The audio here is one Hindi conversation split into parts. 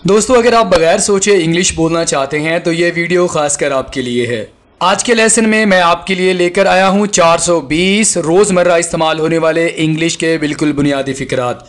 दोस्तों, अगर आप बगैर सोचे इंग्लिश बोलना चाहते हैं तो ये वीडियो खासकर आपके लिए है। आज के लेसन में मैं आपके लिए लेकर आया हूँ 420 रोज़मर्रा इस्तेमाल होने वाले इंग्लिश के बिल्कुल बुनियादी फ़िक्रात।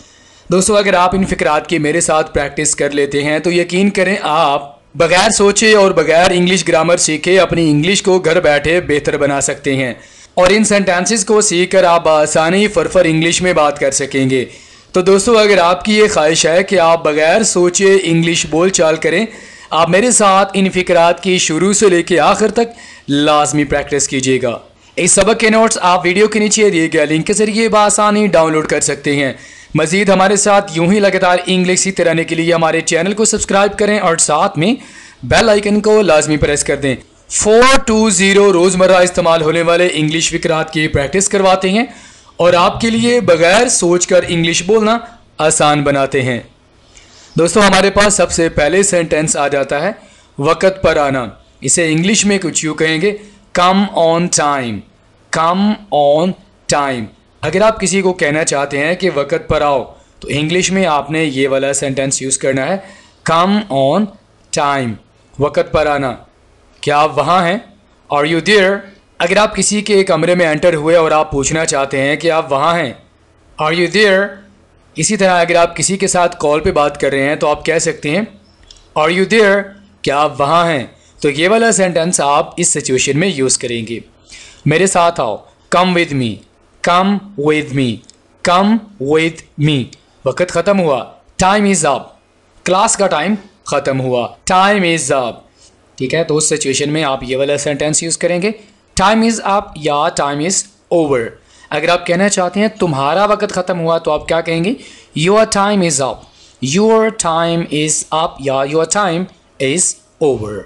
दोस्तों, अगर आप इन फ़िक्रात की मेरे साथ प्रैक्टिस कर लेते हैं तो यकीन करें आप बगैर सोचे और बगैर इंग्लिश ग्रामर सीखे अपनी इंग्लिश को घर बैठे बेहतर बना सकते हैं और इन सेंटेंसेस को सीख कर आप आसानी फरफर इंग्लिश में बात कर सकेंगे। तो दोस्तों, अगर आपकी ये ख्वाहिश है कि आप बगैर सोचे इंग्लिश बोल चाल करें, आप मेरे साथ इन फ़िक्रात की शुरू से लेकर आखिर तक लाजमी प्रैक्टिस कीजिएगा। इस सबक के नोट्स आप वीडियो के नीचे दिए गए लिंक के जरिए बआसानी डाउनलोड कर सकते हैं। मज़ीद हमारे साथ यूं ही लगातार इंग्लिश सीखते रहने के लिए हमारे चैनल को सब्सक्राइब करें और साथ में बेल आइकन को लाजमी प्रेस कर दें। 420 रोज़मर्रा इस्तेमाल होने वाले इंग्लिश फ़िक्रात की प्रैक्टिस करवाते हैं और आपके लिए बगैर सोचकर इंग्लिश बोलना आसान बनाते हैं। दोस्तों, हमारे पास सबसे पहले सेंटेंस आ जाता है वक़्त पर आना। इसे इंग्लिश में कुछ यूँ कहेंगे, come on time. Come on time. अगर आप किसी को कहना चाहते हैं कि वक़्त पर आओ तो इंग्लिश में आपने ये वाला सेंटेंस यूज़ करना है, कम ऑन टाइम। वक़्त पर आना। क्या आप वहाँ हैं? Are you there? अगर आप किसी के कमरे में एंटर हुए और आप पूछना चाहते हैं कि आप वहाँ हैं, आर यू देयर? इसी तरह अगर आप किसी के साथ कॉल पे बात कर रहे हैं तो आप कह सकते हैं, आर यू देयर? क्या आप वहाँ हैं? तो ये वाला सेंटेंस आप इस सिचुएशन में यूज़ करेंगे। मेरे साथ आओ, come with me. Come with me. Come with me. वक़्त ख़त्म हुआ, टाइम इज़ अप। क्लास का टाइम ख़त्म हुआ, टाइम इज़ अप। ठीक है, तो उस सिचुएशन में आप ये वाला सेंटेंस यूज़ करेंगे, टाइम इज़ अप या टाइम इज़ ओवर। अगर आप कहना चाहते हैं तुम्हारा वक़्त ख़त्म हुआ तो आप क्या कहेंगे, your time is up. Your time is up या योर टाइम इज़ ओवर।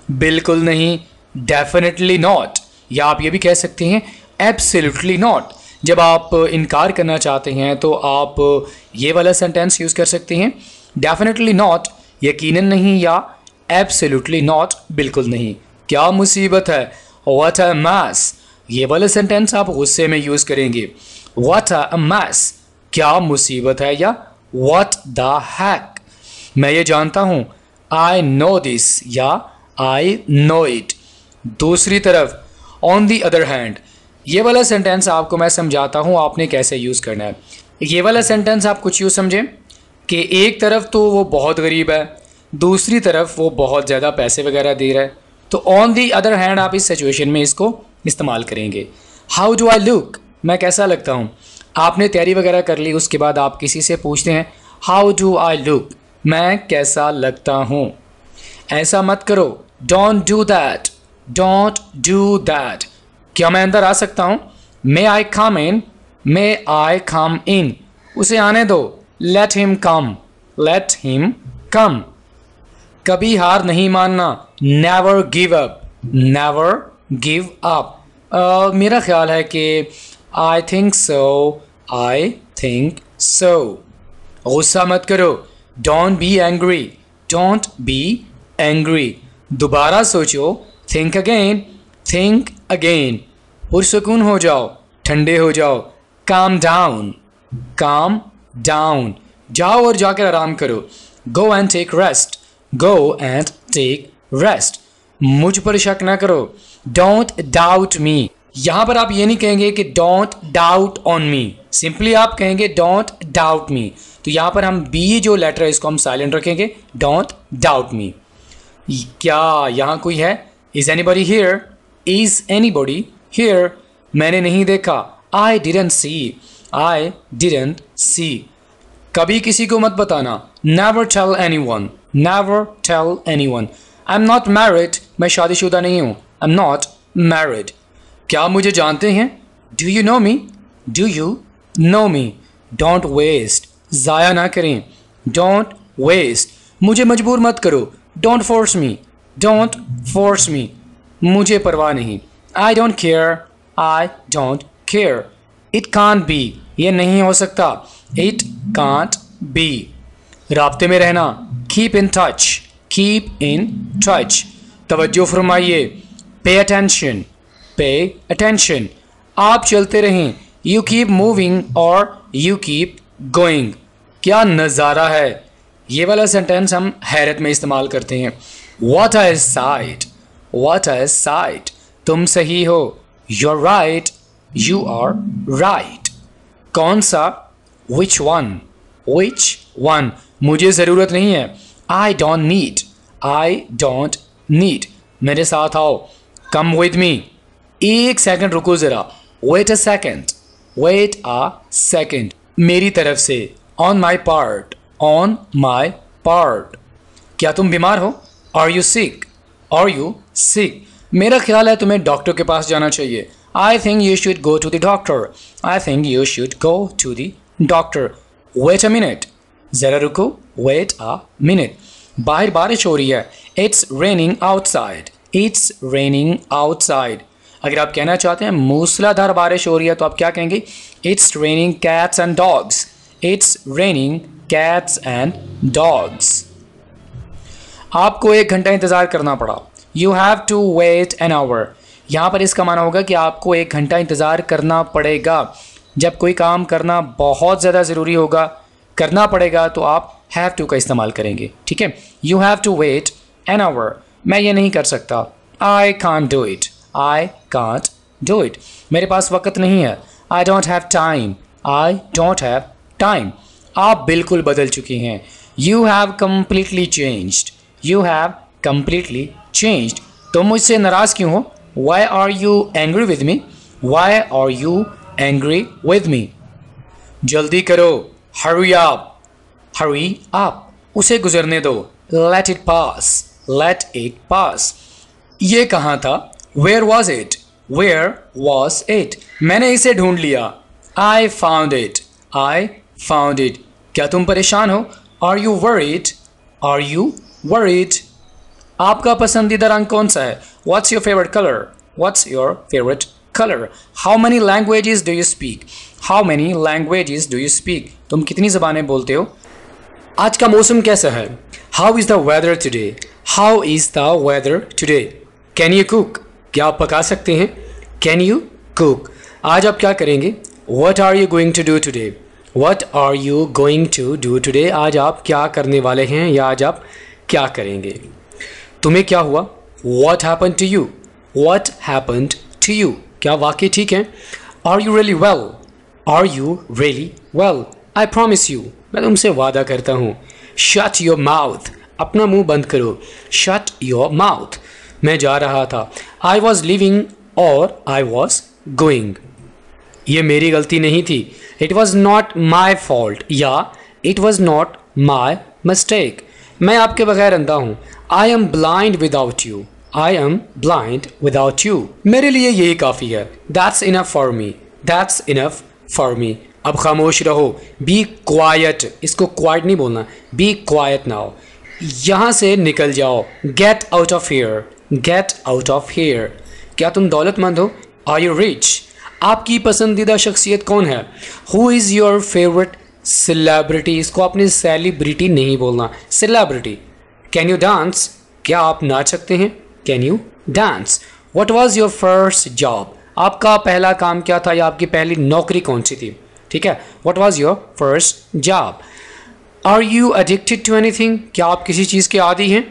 बिल्कुल नहीं, डेफिनेटली नॉट, या आप ये भी कह सकते हैं एब्सोल्युटली नॉट। जब आप इनकार करना चाहते हैं तो आप ये वाला सेंटेंस यूज़ कर सकते हैं, डेफिनेटली नॉट, यकीनन नहीं, या एब्सोल्युटली नॉट, बिल्कुल नहीं। क्या मुसीबत है, व्हाट अ मैस। ये वाला सेंटेंस आप गुस्से में यूज़ करेंगे, व्हाट अ मैस, क्या मुसीबत है, या व्हाट द हैक, मैं ये जानता हूँ, आई नो दिस, या आई नो इट। दूसरी तरफ, ऑन दी अदर हैंड। ये वाला सेंटेंस आपको मैं समझाता हूँ आपने कैसे यूज़ करना है। ये वाला सेंटेंस आप कुछ यूँ समझें कि एक तरफ तो वो बहुत गरीब है, दूसरी तरफ वो बहुत ज़्यादा पैसे वगैरह दे रहा है, तो ऑन दी अदर हैंड आप इस सिचुएशन में इसको इस्तेमाल करेंगे। हाउ डू आई लुक, मैं कैसा लगता हूँ। आपने तैयारी वगैरह कर ली, उसके बाद आप किसी से पूछते हैं हाउ डू आई लुक, मैं कैसा लगता हूँ। ऐसा मत करो, don't do that, don't do that. क्या मैं अंदर आ सकता हूँ, मे आई कम इन, मे आई कम इन। उसे आने दो, let him come, let him come. कभी हार नहीं मानना, never give up, never give up. मेरा ख्याल है कि I think so, I think so. गुस्सा मत करो, don't be angry, don't be angry. दोबारा सोचो, थिंक अगेन, थिंक अगेन। पुरसुकून हो जाओ, ठंडे हो जाओ, काम डाउन, काम डाउन। जाओ और जाकर आराम करो, go and take rest, go and take rest. मुझ पर शक ना करो, डोंट डाउट मी। यहाँ पर आप ये नहीं कहेंगे कि don't doubt on me, simply आप कहेंगे डोंट डाउट मी। तो यहाँ पर हम बी जो लेटर है इसको हम साइलेंट रखेंगे, डोंट डाउट मी। क्या यहाँ कोई है, is anybody here, is anybody here. मैंने नहीं देखा, I didn't see, I didn't see. कभी किसी को मत बताना, never tell anyone, never tell anyone. I am not married, मैं शादीशुदा नहीं हूँ, आई एम नॉट मैरिड। क्या मुझे जानते हैं, do you know me, do you know me. Don't waste, ज़ाया ना करें, डोंट वेस्ट। मुझे मजबूर मत करो, don't force me, don't force me. मुझे परवाह नहीं, I don't care, I don't care. It can't be, ये नहीं हो सकता, इट कांट बी। राब्ते में रहना, keep in touch, keep in touch. तवज्जो फरमाइए, पे अटेंशन, पे अटेंशन। आप चलते रहें, यू कीप मूविंग और यू कीप गोइंग। क्या नज़ारा है, ये वाला सेंटेंस हम हैरत में इस्तेमाल करते हैं। What a sight! What a sight! तुम सही हो। You're right. You are right. कौन सा? Which one? Which one? मुझे ज़रूरत नहीं है। I don't need. I don't need. मेरे साथ आओ। Come with me. एक सेकंड रुको ज़रा। Wait a second. Wait a second. मेरी तरफ से। On my part. On my part. क्या तुम बीमार हो? Are you sick? Are you sick? मेरा ख्याल है तुम्हें डॉक्टर के पास जाना चाहिए। I think you should go to the doctor. I think you should go to the doctor. Wait a minute. ज़रा रुको। Wait a minute. बाहर बारिश हो रही है। It's raining outside. It's raining outside. अगर आप कहना चाहते हैं मूसलाधार बारिश हो रही है तो आप क्या कहेंगे? It's raining cats and dogs. It's raining cats and dogs. आपको 1 घंटा इंतज़ार करना पड़ा। You have to wait an hour. यहाँ पर इसका माना होगा कि आपको 1 घंटा इंतज़ार करना पड़ेगा। जब कोई काम करना बहुत ज़्यादा ज़रूरी होगा, करना पड़ेगा, तो आप have to का इस्तेमाल करेंगे। ठीक है। You have to wait an hour. मैं ये नहीं कर सकता। I can't do it. I can't do it. मेरे पास वक्त नहीं है। I don't have time. I don't have time. आप बिल्कुल बदल चुकी हैं। You have completely changed. You have completely changed. तुम मुझसे नाराज़ क्यों हो? Why are you angry with me? Why are you angry with me? जल्दी करो। Hurry up. Hurry up. उसे गुजरने दो। Let it pass. Let it pass. ये कहाँ था? Where was it? Where was it? मैंने इसे ढूंढ लिया। I found it. I found it. क्या तुम परेशान हो? Are you worried? Are you worried? आपका पसंदीदा रंग कौन सा है? What's your favorite color? What's your favorite color? How many languages do you speak? How many languages do you speak? तुम कितनी ज़बानें बोलते हो? आज का मौसम कैसा है? How is the weather today? How is the weather today? Can you cook? क्या आप पका सकते हैं? Can you cook? आज आप क्या करेंगे? What are you going to do today? What are you going to do today? आज आप क्या करने वाले हैं या आज आप क्या करेंगे? तुम्हें क्या हुआ? What happened to you? What happened to you? क्या वाकई ठीक है? Are you really well? Are you really well? I promise you. मैं तुमसे वादा करता हूँ। Shut your mouth. अपना मुंह बंद करो। Shut your mouth. मैं जा रहा था। I was leaving or I was going. ये मेरी गलती नहीं थी। It was not my fault. या It was not my mistake. मैं आपके बगैर अंधा हूँ। I am blind without you. I am blind without you. मेरे लिए यही काफ़ी है। That's enough for me. That's enough for me. अब खामोश रहो। Be quiet. इसको quiet नहीं बोलना। Be quiet now. यहाँ से निकल जाओ। Get out of here. Get out of here. क्या तुम दौलतमंद हो? Are you rich? आपकी पसंदीदा शख्सियत कौन है? Who is your favorite celebrity? इसको आपने सेलिब्रिटी नहीं बोलना। Celebrity. Can you dance? क्या आप नाच सकते हैं? Can you dance? What was your first job? आपका पहला काम क्या था या आपकी पहली नौकरी कौन सी थी? ठीक है। What was your first job? Are you addicted to anything? क्या आप किसी चीज़ के आदी हैं?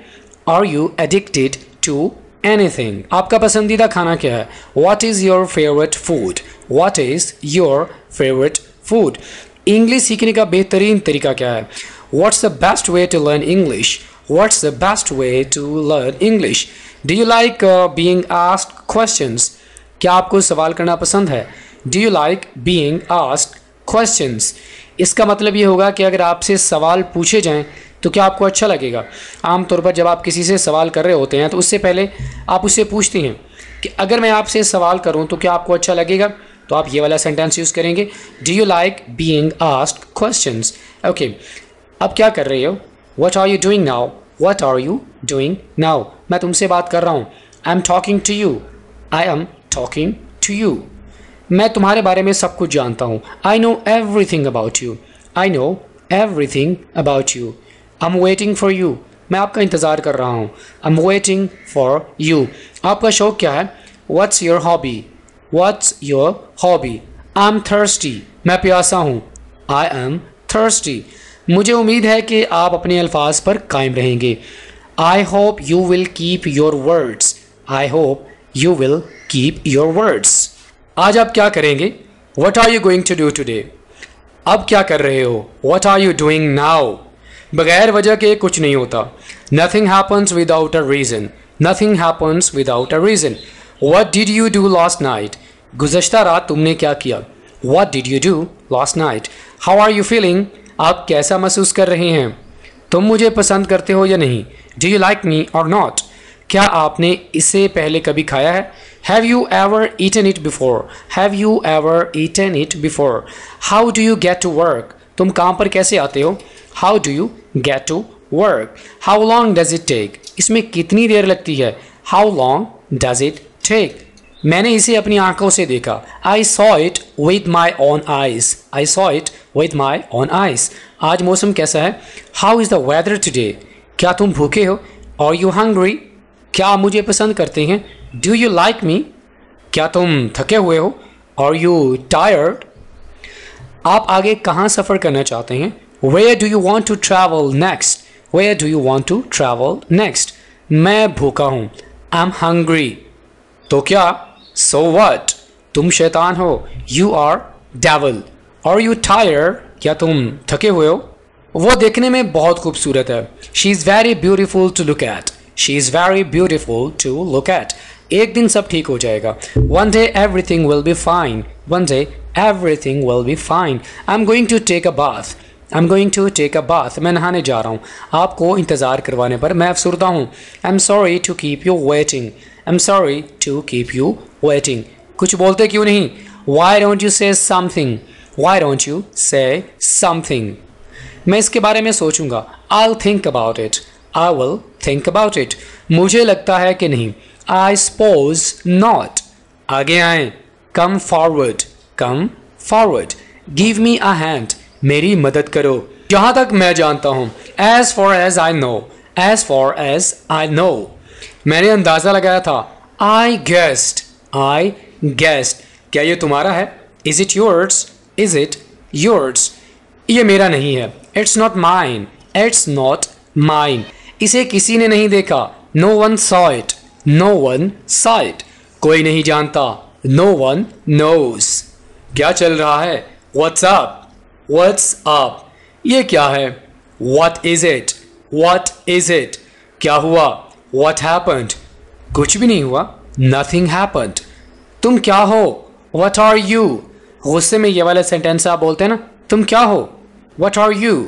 Are you addicted to anything? आपका पसंदीदा खाना क्या है? What is your favorite food? What is your favorite food? English सीखने का बेहतरीन तरीका क्या है? What's the best way to learn English? What's the best way to learn English? Do you like being asked questions? क्या आपको सवाल करना पसंद है? Do you like being asked questions? इसका मतलब ये होगा कि अगर आपसे सवाल पूछे जाएं तो क्या आपको अच्छा लगेगा? आमतौर पर जब आप किसी से सवाल कर रहे होते हैं तो उससे पहले आप उससे पूछते हैं कि अगर मैं आपसे सवाल करूं तो क्या आपको अच्छा लगेगा? तो आप ये वाला सेंटेंस यूज़ करेंगे। Do you like being asked questions? Okay. अब क्या कर रहे हो? What are you doing now? What are you doing now? मैं तुमसे बात कर रहा हूँ। I'm talking to you. I am talking to you. मैं तुम्हारे बारे में सब कुछ जानता हूँ। I know everything about you. I know everything about you. I'm waiting for you. मैं आपका इंतज़ार कर रहा हूँ। I'm waiting for you. आपका शौक़ क्या है? What's your hobby? What's your hobby? I'm thirsty. मैं प्यासा हूँ। I am thirsty. मुझे उम्मीद है कि आप अपने अल्फाज पर कायम रहेंगे। I hope you will keep your words. I hope you will keep your words. आज आप क्या करेंगे? What are you going to do today? अब क्या कर रहे हो? What are you doing now? बगैर वजह के कुछ नहीं होता। Nothing happens without a reason. Nothing happens without a reason. What did you do last night? गुज़श्ता रात तुमने क्या किया? What did you do last night? How are you feeling? आप कैसा महसूस कर रहे हैं? तुम मुझे पसंद करते हो या नहीं? Do you like me or not? क्या आपने इससे पहले कभी खाया है? Have you ever eaten it before? Have you ever eaten it before? How do you get to work? तुम काम पर कैसे आते हो? How do you get to work? How long does it take? इसमें कितनी देर लगती है? How long does it take? मैंने इसे अपनी आंखों से देखा। I saw it with my own eyes. I saw it with my own eyes. आज मौसम कैसा है? How is the weather today? क्या तुम भूखे हो? Are you hungry? क्या आप मुझे पसंद करते हैं? Do you like me? क्या तुम थके हुए हो? Are you tired? आप आगे कहाँ सफ़र करना चाहते हैं? Where do you want to travel next? Where do you want to travel next? मैं भूखा हूँ। I am hungry. तो क्या? So what? तुम शैतान हो। You are devil. Are you tired? क्या तुम थके हुए हो? वो देखने में बहुत खूबसूरत है। She is very beautiful to look at. She is very beautiful to look at. एक दिन सब ठीक हो जाएगा। One day everything will be fine. One day everything will be fine. I am going to take a bath. I am going to take a bath. मैं नहाने जा रहा हूँ। आपको इंतज़ार करवाने पर मैं अफसरदा हूँ। I am sorry to keep you waiting. I am sorry to keep you waiting. कुछ बोलते क्यों नहीं? Why don't you say something? Why don't you say something? मैं इसके बारे में सोचूंगा। I will think about it. I will think about it. मुझे लगता है कि नहीं। I suppose not. आगे आए। Come forward. Come forward. Give me a hand. मेरी मदद करो। जहाँ तक मैं जानता हूँ। As far as I know. As far as I know. मैंने अंदाज़ा लगाया था। I guessed. I guessed. क्या ये तुम्हारा है? Is it yours? Is it yours? ये मेरा नहीं है। It's not mine. It's not mine. इसे किसी ने नहीं देखा। No one saw it. No one saw it. कोई नहीं जानता। No one knows. क्या चल रहा है? What's up? What's up? ये क्या है? What is it? What is it? क्या हुआ? What happened? कुछ भी नहीं हुआ। Nothing happened. तुम क्या हो? What are you? गुस्से में ये वाला सेंटेंस आप बोलते हैं ना, तुम क्या हो? What are you?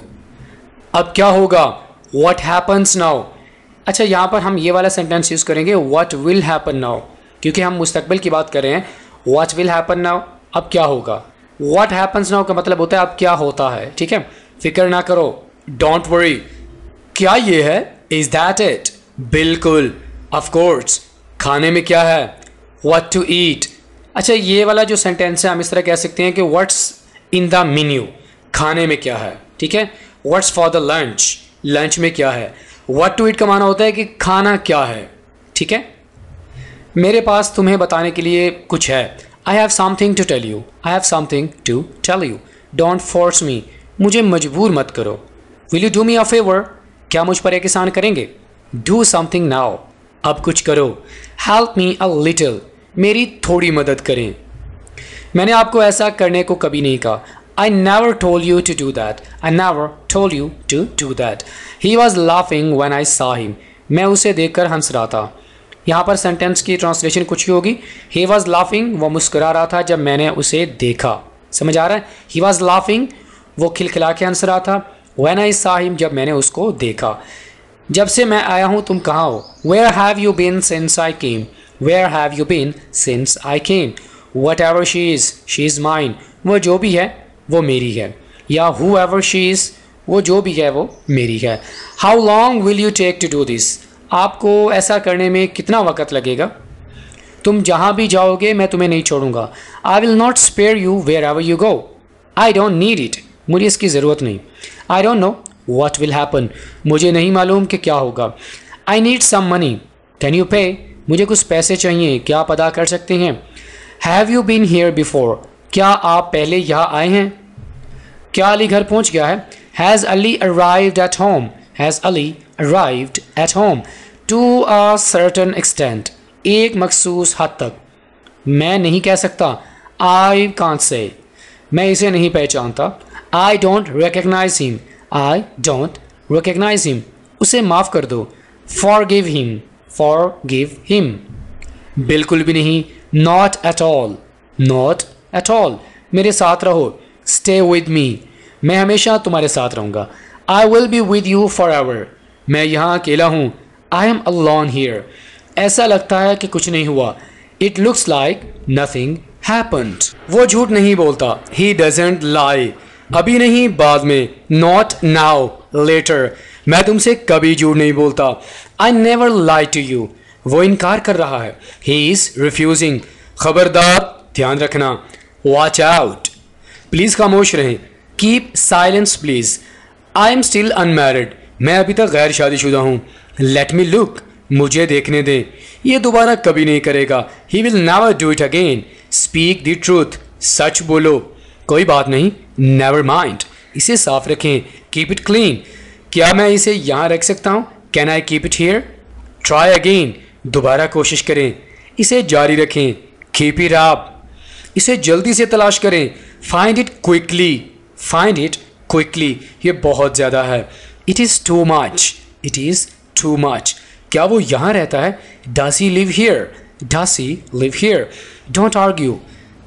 अब क्या होगा? What happens now? अच्छा, यहाँ पर हम ये वाला सेंटेंस यूज़ करेंगे व्हाट विल हैपन नाउ, क्योंकि हम मुस्तकबिल की बात कर रहे हैं। What will happen now? अब क्या होगा? व्हाट हैपन्स नाउ का मतलब होता है अब क्या होता है। ठीक है, फिक्र ना करो। Don't worry. क्या ये है? Is that it? बिल्कुल, ऑफ कोर्स। खाने में क्या है? What to eat? अच्छा, ये वाला जो सेंटेंस है हम इस तरह कह सकते हैं कि व्हाट्स इन द मेन्यू? खाने में क्या है? ठीक है। What's for the lunch? Lunch में क्या है? व्हाट टू ईट का माना होता है कि खाना क्या है। ठीक है। मेरे पास तुम्हें बताने के लिए कुछ है। I have something to tell you. I have something to tell you. Don't force me. मुझे मजबूर मत करो। Will you do me a favour? क्या मुझ पर एक एहसान करेंगे? Do something now. अब कुछ करो। Help me a little. मेरी थोड़ी मदद करें। मैंने आपको ऐसा करने को कभी नहीं कहा। I never told you to do that. I never told you to do that. He was laughing when I saw him. मैं उसे देखकर हंस रहा था। यहाँ पर सेंटेंस की ट्रांसलेशन कुछ ही होगी। He was laughing, वो मुस्कुरा रहा था जब मैंने उसे देखा। समझ आ रहा है? He was laughing, वो खिलखिला के हंस रहा था। When I saw him, जब मैंने उसको देखा। जब से मैं आया हूँ तुम कहाँ हो? Where have you been since I came? Where have you been since I came? Whatever she is mine. वो जो भी है वो मेरी है। या whoever she is, वो जो भी है वो मेरी है। How long will you take to do this? आपको ऐसा करने में कितना वक़्त लगेगा? तुम जहाँ भी जाओगे मैं तुम्हें नहीं छोड़ूंगा। I will not spare you wherever you go. I don't need it. मुझे इसकी ज़रूरत नहीं। I don't know what will happen. मुझे नहीं मालूम कि क्या होगा। I need some money. Can you pay? मुझे कुछ पैसे चाहिए, क्या आप अदा कर सकते हैं? Have you been here before? क्या आप पहले यहाँ आए हैं? क्या अली घर पहुँच गया है? Has Ali arrived at home, has Ali arrived at home to a certain extent, एक मखसूस हद तक। मैं नहीं कह सकता, आई कांट से, मैं इसे नहीं पहचानता। I don't recognise him, I don't recognise him, उसे माफ़ कर दो। फॉरगिव हिम, फॉरगिव हिम, बिल्कुल भी नहीं, not at all, not at all, मेरे साथ रहो। स्टे विद मी, मैं हमेशा तुम्हारे साथ रहूँगा। I will be with you for ever, मैं यहाँ अकेला हूँ। आई एम अलोन हियर, ऐसा लगता है कि कुछ नहीं हुआ। It looks like nothing happened, वो झूठ नहीं बोलता। ही डजंट लाई, अभी नहीं बाद में। नॉट नाउ, लेटर, मैं तुमसे कभी झूठ नहीं बोलता। I never lie to you, वो इनकार कर रहा है। ही इज़ रिफ्यूजिंग, खबरदार, ध्यान रखना। वॉच आउट, प्लीज़ खामोश रहें। Keep silence please. I am still unmarried, मैं अभी तक गैर शादीशुदा हूँ। लेट मी लुक, मुझे देखने दें, ये दोबारा कभी नहीं करेगा। He will never do it again. Speak the truth, सच बोलो। कोई बात नहीं, नेवर माइंड, इसे साफ रखें। कीप इट क्लीन, क्या मैं इसे यहाँ रख सकता हूँ? Can I keep it here? Try again, दोबारा कोशिश करें। इसे जारी रखें। कीप इट अप, इसे जल्दी से तलाश करें। Find it quickly, find it quickly, ये बहुत ज़्यादा है। It is too much, it is too much, क्या वो यहाँ रहता है? Does he live here, does he live here. Don't argue,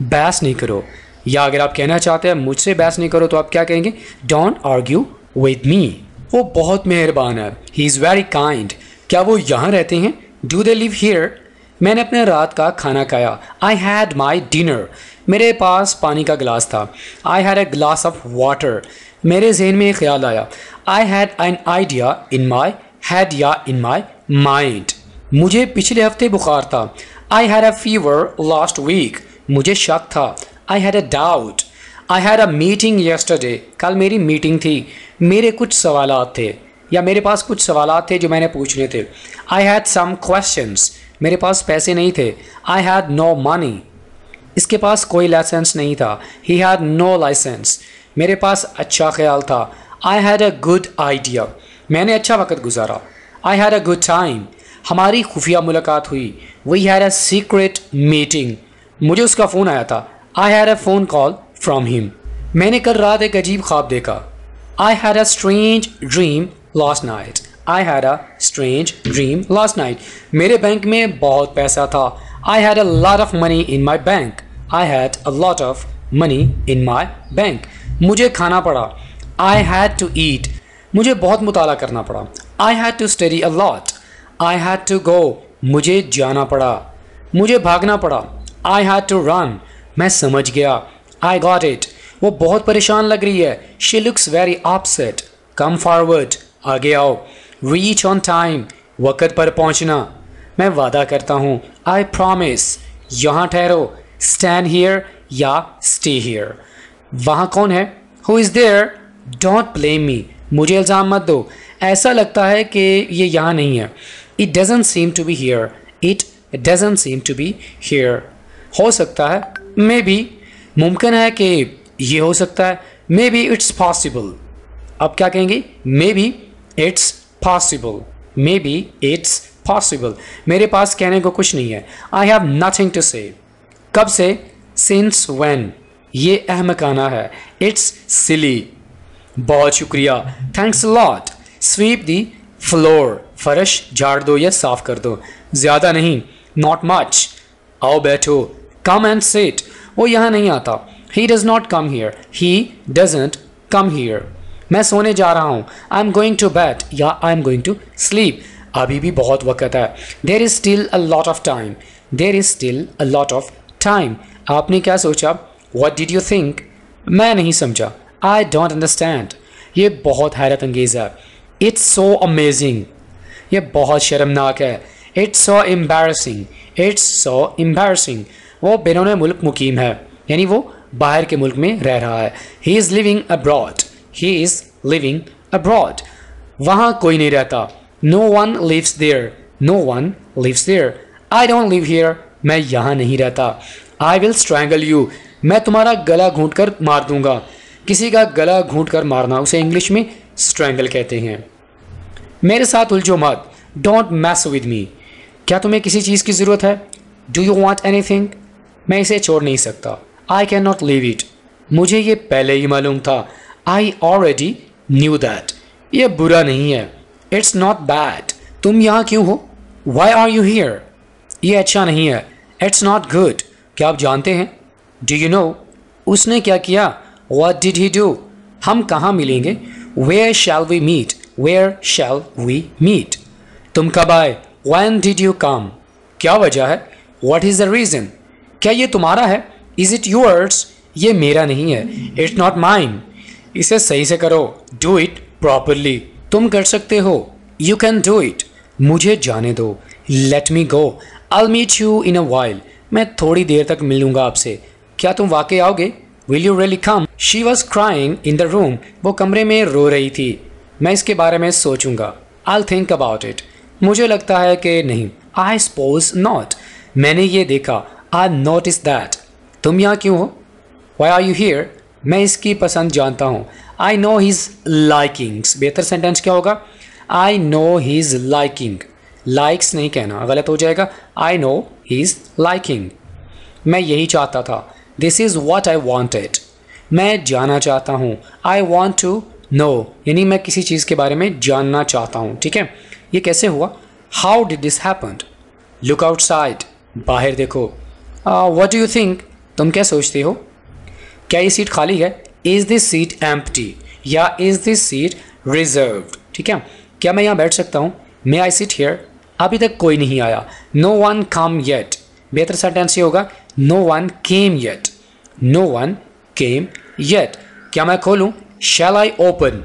बहस नहीं करो, या अगर आप कहना चाहते हैं मुझसे बहस नहीं करो तो आप क्या कहेंगे? Don't argue with me. वो बहुत मेहरबान है। ही इज़ वेरी काइंड, क्या वो यहाँ रहते हैं? Do they live here? मैंने अपने रात का खाना खाया। आई हैड माई डिनर, मेरे पास पानी का गिलास था। I had a glass of water, मेरे जहन में एक ख्याल आया। I had an idea in my head या इन माई माइंड, मुझे पिछले हफ्ते बुखार था। I had a fever last week, मुझे शक था। I had a doubt, I had a meeting yesterday, कल मेरी मीटिंग थी। मेरे कुछ सवालात थे, या मेरे पास कुछ सवालात थे जो मैंने पूछने थे। आई हैड सम क्वेश्चंस, मेरे पास पैसे नहीं थे। आई हैड नो मनी, इसके पास कोई लाइसेंस नहीं था। ही हैड नो लाइसेंस, मेरे पास अच्छा ख्याल था। I had a good idea, मैंने अच्छा वक्त गुजारा। I had a good time, हमारी खुफिया मुलाकात हुई। We had a secret meeting, मुझे उसका फ़ोन आया था। I had a phone call from him, मैंने कल रात एक अजीब ख्वाब देखा। I had a strange dream last night, I had a strange dream last night, मेरे बैंक में बहुत पैसा था। I had a lot of money in my bank, I had a lot of money in my bank, मुझे खाना पड़ा। आई हैड टू ईट, मुझे बहुत मुताला करना पड़ा। I had to study a lot, I had to go, मुझे जाना पड़ा, मुझे भागना पड़ा। आई हैड टू रन, मैं समझ गया। आई गॉट इट, वो बहुत परेशान लग रही है। She looks very upset. Come forward, आगे आओ। रीच ऑन टाइम, वक़्त पर पहुंचना, मैं वादा करता हूँ। आई प्रॉमिस, यहाँ ठहरो। स्टैंड हियर या स्टे हियर, वहाँ कौन है? Who is there? Don't blame me, मुझे इल्ज़ाम मत दो, ऐसा लगता है कि ये यहाँ नहीं है। It doesn't seem to be here, it doesn't seem to be here, हो सकता है, मे बी, मुमकिन है कि ये हो सकता है। मे बी इट्स पॉसिबल, अब क्या कहेंगे? May be it's possible, may be it's possible, मेरे पास कहने को कुछ नहीं है। आई हैव नथिंग टू से, कब से? सिंस व्हेन, ये अहमकाना है। इट्स सिली, बहुत शुक्रिया। Thanks a lot. Sweep the floor, फर्श झाड़ दो या साफ कर दो, ज़्यादा नहीं, नॉट मच। आओ बैठो। कम एंड सिट, वो यहाँ नहीं आता। He does not come here, he doesn't come here. मैं सोने जा रहा हूँ। I am going to bed या I am going to sleep, अभी भी बहुत वक्त है। There is still a lot of time, there is still a lot of time. आपने क्या सोचा? What did you think? मैं नहीं समझा। आई डोंट अंडरस्टैंड, ये बहुत हैरत अंगेज़ है। इट्स सो अमेजिंग, ये बहुत शर्मनाक है। It's so embarrassing, it's so embarrassing, वो बैरून मुल्क मुकीम है, यानी वो बाहर के मुल्क में रह रहा है। He is living abroad, he is living abroad, वहाँ कोई नहीं रहता। No one lives there, no one lives there. I don't live here, मैं यहाँ नहीं रहता। आई विल स्ट्रैंगल यू, मैं तुम्हारा गला घूंट कर मार दूंगा। किसी का गला घूंट कर मारना, उसे इंग्लिश में स्ट्रैंगल कहते हैं। मेरे साथ उलझो मत, डोंट मैस विद मी। क्या तुम्हें किसी चीज़ की ज़रूरत है? Do you want anything? मैं इसे छोड़ नहीं सकता। I can not leave it. मुझे ये पहले ही मालूम था। I already knew that. ये बुरा नहीं है। It's not bad. तुम यहाँ क्यों हो? Why are you here? ये अच्छा नहीं है। It's not good. क्या आप जानते हैं? Do you know? उसने क्या किया? What did he do? हम कहाँ मिलेंगे? Where shall we meet? Where shall we meet? तुम कब आए? When did you come? क्या वजह है? What is the reason? क्या ये तुम्हारा है? Is it yours? ये मेरा नहीं है। It's not mine. इसे सही से करो। Do it properly. तुम कर सकते हो। You can do it. मुझे जाने दो। Let me go. I'll meet you in a while. मैं थोड़ी देर तक मिलूंगा आपसे। क्या तुम वाकई आओगे? Will you really come? She was crying in the room. वो कमरे में रो रही थी। मैं इसके बारे में सोचूंगा। I'll think about it. मुझे लगता है कि नहीं। I suppose not. मैंने ये देखा। I noticed that. तुम यहाँ क्यों हो? Why are you here? मैं इसकी पसंद जानता हूँ। I know his likings. बेहतर सेंटेंस क्या होगा? I know his liking. Likes नहीं कहना, गलत हो जाएगा। I know his liking. मैं यही चाहता था। This is what I wanted. मैं जाना चाहता हूँ। I want to know. यानी मैं किसी चीज़ के बारे में जानना चाहता हूँ। ठीक है, ये कैसे हुआ? How did this happen? Look outside. बाहर देखो। What do you think? तुम क्या सोचते हो? क्या ये सीट खाली है? Is this seat empty? या is this seat reserved? ठीक है, क्या मैं यहाँ बैठ सकता हूँ? May I sit here? अभी तक कोई नहीं आया। No one come yet. बेहतर सेंटेंस ये होगा No one came yet. No one came yet. क्या मैं खोलूँ? Shall I open?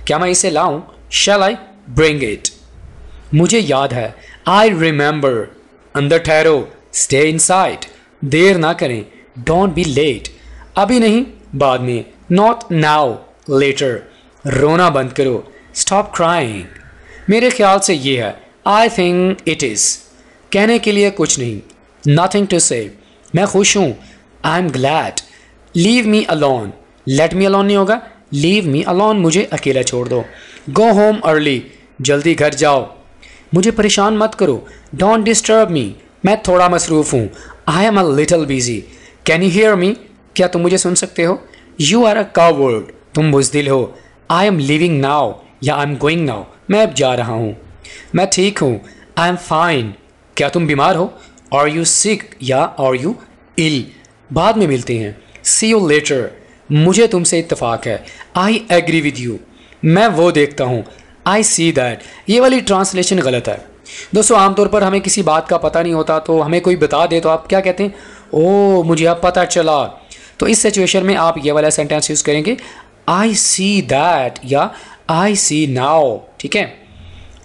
क्या मैं इसे लाऊं? Shall I bring it? मुझे याद है। I remember. अंदर ठहरो। Stay inside. देर ना करें। Don't be late. अभी नहीं, बाद में। Not now. Later. रोना बंद करो। Stop crying. मेरे ख्याल से ये है। I think it is. कहने के लिए कुछ नहीं। Nothing to say. मैं खुश हूँ। I'm glad. Leave me alone. Let me alone नहीं होगा। Leave me alone. मुझे अकेला छोड़ दो। Go home early. जल्दी घर जाओ। मुझे परेशान मत करो। Don't disturb me. मैं थोड़ा मसरूफ़ हूँ। I am a little busy. Can you hear me? क्या तुम मुझे सुन सकते हो? You are a coward. तुम बुज़दिल हो। I am leaving now. या I'm going now. मैं अब जा रहा हूँ। मैं ठीक हूँ। I am fine. क्या तुम बीमार हो? Are you sick? या Are you ill? बाद में मिलते हैं। See you later. मुझे तुमसे इत्तेफाक है। I agree with you. मैं वो देखता हूँ। I see that. ये वाली ट्रांसलेशन गलत है। दोस्तों, आमतौर पर हमें किसी बात का पता नहीं होता तो हमें कोई बता दे तो आप क्या कहते हैं? ओह, मुझे अब पता चला। तो इस सिचुएशन में आप ये वाला सेंटेंस यूज़ करेंगे I see that या I see now। ठीक है,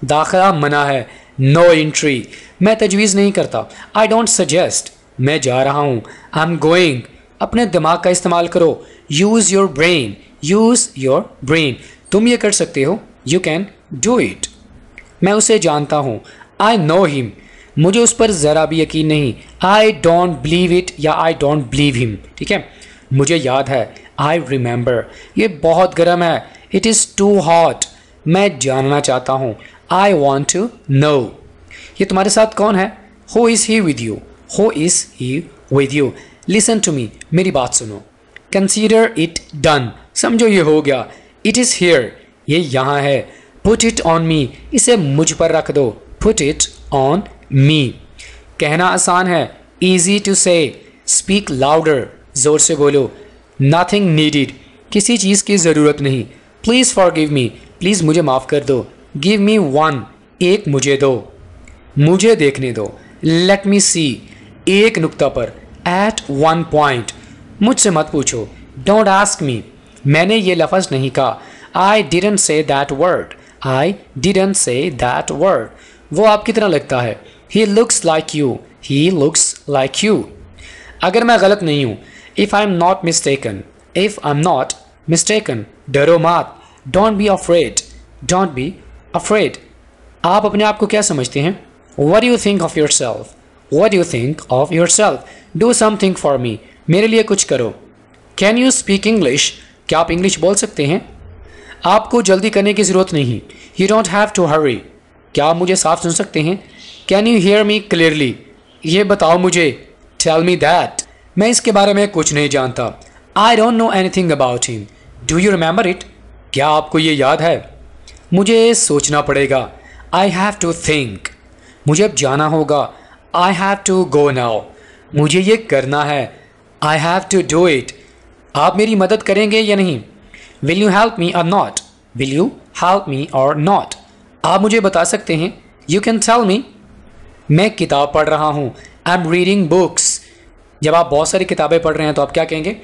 दाखिला मना है। No entry. मैं तजवीज़ नहीं करता। I don't suggest. मैं जा रहा हूँ। I'm going. अपने दिमाग का इस्तेमाल करो। Use your brain. Use your brain. तुम ये कर सकते हो। You can do it. मैं उसे जानता हूँ। I know him. मुझे उस पर ज़रा भी यकीन नहीं। I don't believe it या I don't believe him. ठीक है, मुझे याद है। I remember. ये बहुत गर्म है। It is too hot. मैं जानना चाहता हूँ। I want to know. ये तुम्हारे साथ कौन है? Who is he with you? Who is he with you? Listen to me. मेरी बात सुनो। Consider it done. समझो ये हो गया। It is here. ये यहाँ है। Put it on me. इसे मुझ पर रख दो। Put it on me. कहना आसान है। Easy to say. Speak louder. जोर से बोलो। Nothing needed. किसी चीज़ की ज़रूरत नहीं। Please forgive me. प्लीज़ मुझे माफ़ कर दो। Give me one. एक मुझे दो। मुझे देखने दो। Let me see. एक नुक्ता पर। At one point. मुझसे मत पूछो। Don't ask me. मैंने ये लफ्ज़ नहीं कहा। I didn't say that word. I didn't say that word. वो आपकी तरह लगता है। He looks like you. He looks like you. अगर मैं गलत नहीं हूँ। If I'm not mistaken. If I'm not mistaken. डरो मत। Don't be afraid. Don't be afraid. आप अपने आप को क्या समझते हैं? What do you think of yourself? What do you think of yourself? Do something for me. मेरे लिए कुछ करो। Can you speak English? क्या आप इंग्लिश बोल सकते हैं? आपको जल्दी करने की ज़रूरत नहीं। You don't have to hurry. क्या आप मुझे साफ सुन सकते हैं? Can you hear me clearly? ये बताओ मुझे। Tell me that. मैं इसके बारे में कुछ नहीं जानता। I don't know anything about him. Do you remember it? क्या आपको ये याद है? मुझे सोचना पड़ेगा। I have to think. मुझे अब जाना होगा। I have to go now. मुझे ये करना है। I have to do it. आप मेरी मदद करेंगे या नहीं? Will you help me or not? Will you help me or not? आप मुझे बता सकते हैं? You can tell me. मैं किताब पढ़ रहा हूँ। I am reading books. जब आप बहुत सारी किताबें पढ़ रहे हैं तो आप क्या कहेंगे?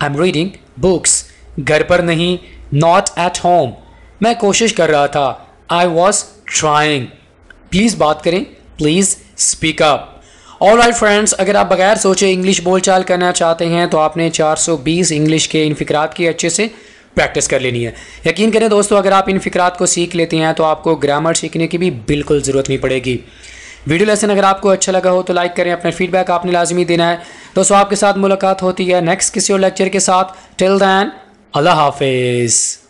आई एम रीडिंग बुक्स। घर पर नहीं, नॉट एट होम। मैं कोशिश कर रहा था। I was trying. प्लीज़ बात करें। Please speak up. Alright friends, अगर आप बगैर सोचे इंग्लिश बोलचाल करना चाहते हैं तो आपने 420 इंग्लिश के इन फ़िक्रात की अच्छे से प्रैक्टिस कर लेनी है। यकीन करें दोस्तों, अगर आप इन फ़िक्रात को सीख लेते हैं तो आपको ग्रामर सीखने की भी बिल्कुल ज़रूरत नहीं पड़ेगी। वीडियो लेसन अगर आपको अच्छा लगा हो तो लाइक करें। अपना फीडबैक आपने लाजमी देना है। दोस्तों, आपके साथ मुलाकात होती है नेक्स्ट किसी और लेक्चर के साथ। टिल दैन, अल्लाह हाफिज़।